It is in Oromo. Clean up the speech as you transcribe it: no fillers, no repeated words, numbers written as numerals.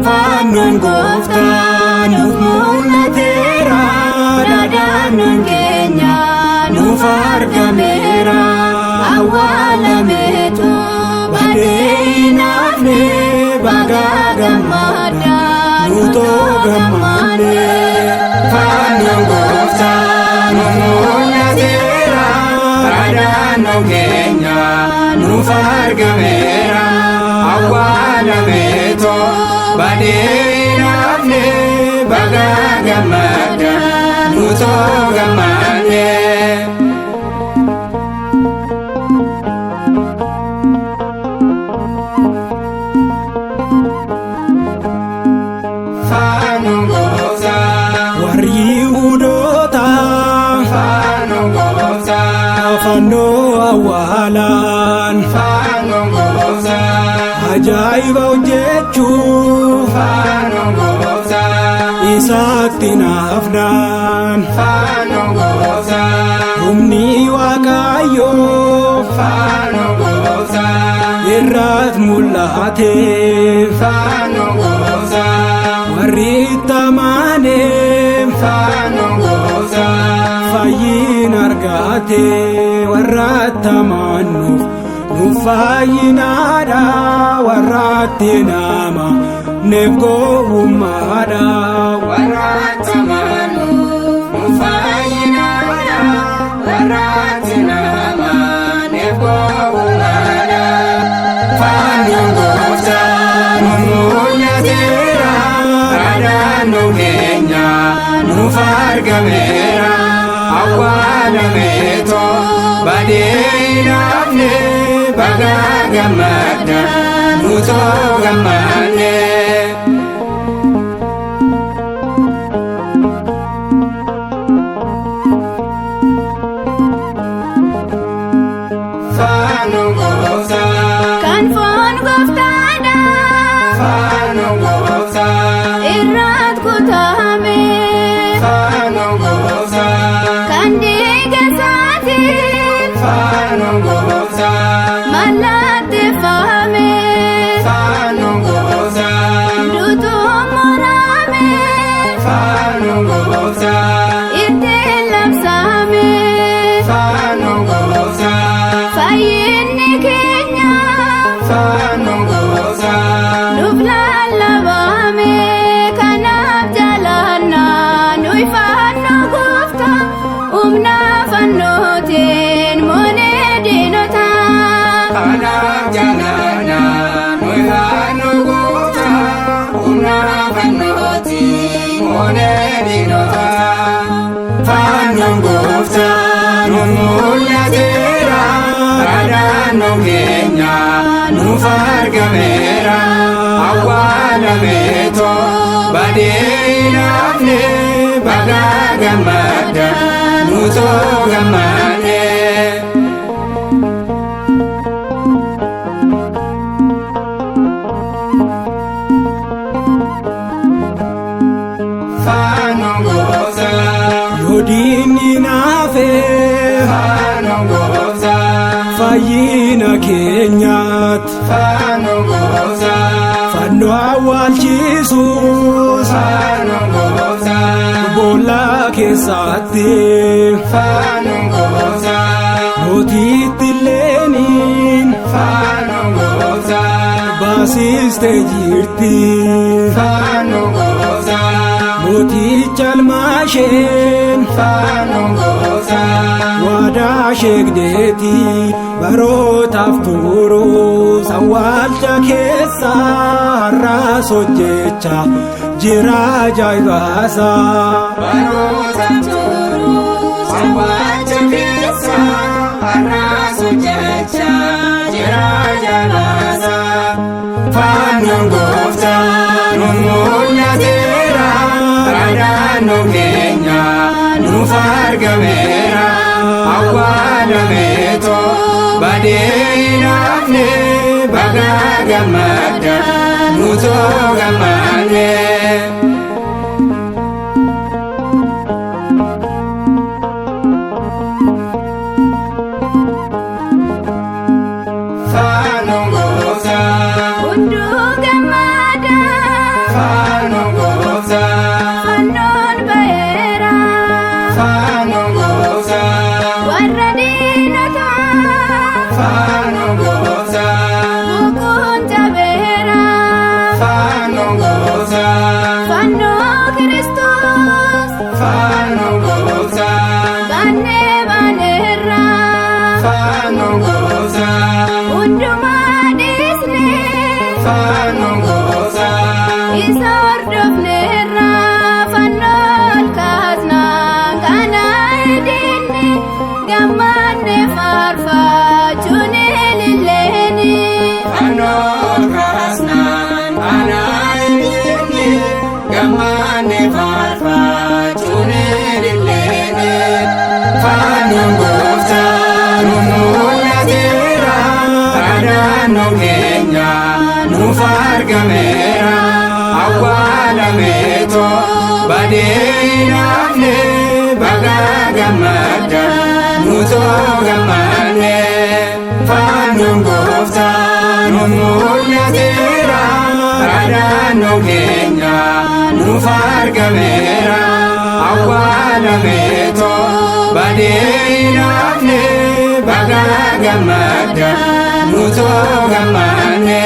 Fannoon gooftaan nuuf mul'ateera, dhaadannaan keenya nuuf argameera. Awwaalameetu badee hin hafne, baga gammadaa nuutoo gammadne. Fannoon gooftaan nuuf mul'ateera, dhaadannaan keenya nuuf argameera. Awwaalameetu badee hin hafne, baga gammadaa nuutoo gammadne. Fannoon gooftaa warri Yihuudootaa, fannoon gooftaa fannoo awwaalaan. Fannoon gooftaa ajaa'iba hojjechuuf, fannoon gooftaa isaatti naafnaan. Fannoon gooftaa humni Waaqayyoo, fannoon gooftaa irratti mul'ate. Fannoon gooftaa warri itti amaneef, fannoon gooftaa fayyina argate. Warra itti amanuuf nuuf fayyinaadha, warra itti amaneef gowwummaadha. Warra itti amanuuf nuuf fayyinaadha, warra itti amaneef gowwummaadha. Fannoon gooftaa nuuf mul'ateera, dhaadannaan keenya nuuf argameera. Awwaalameetu badee hin hafne, baga gammadaa nuutoo gammadne. Fannoon gooftaa kan foon gooftaadha, fannoon gooftaa irratti kutame. Fannoon gooftaa kan dhiiga isaatiin, fannoon gooftaa mallatteeffame. Fannoon gooftaa duutuu murame, fannoon gooftaa ittiin labsame. Fannoon gooftaa fayyinni keenya, fannoon gooftaa nuuf lallabame. Kanaaf jaalannaa nuyi fannoo gooftaa, humna fannootiin moonee diinota. Kanaaf jaalannaa nuyi fannoo gooftaa, humna fannootiin moonee diinota. Fannoon gooftaa nuuf mul'ateera, dhaadannaan keenya nuuf argameera. Awwaalameetu badee hin hafne, baga gammadaa nuutoo gammadne. Fannoon gooftaa yoo diinni naafe, fannoon gooftaa fayyina keenyaatti. Fannoon gooftaa fannoo awwaalchisuus, fannoon gooftaa boolla keessatti. Fannoon gooftaa mootiitti illeeniin, fannoon gooftaa baasistee jirti. Fannoon gooftaa mooticha almaasheen, fannoon gooftaa waadaa sheekdeeti. Barootaaf turuus awwaalcha keessa har'aas hojjecha jira ajaa'ibaasa. Barootaaf turuus awwaalcha keessa har'aas hojjecha naannoo keenya nuuf argameera awwaalameetoo badee hin hafne baga gammadda nutoo gammanne. Nuuf argameera awwaalameetoo badee hin hafne baga gammadda nutoo gammanne. Fannoon Gooftaa nu mul'ateera naannoo keenya nuuf argameera awwaalameetoo badee hin hafne baga gammadda nutoo gammanne.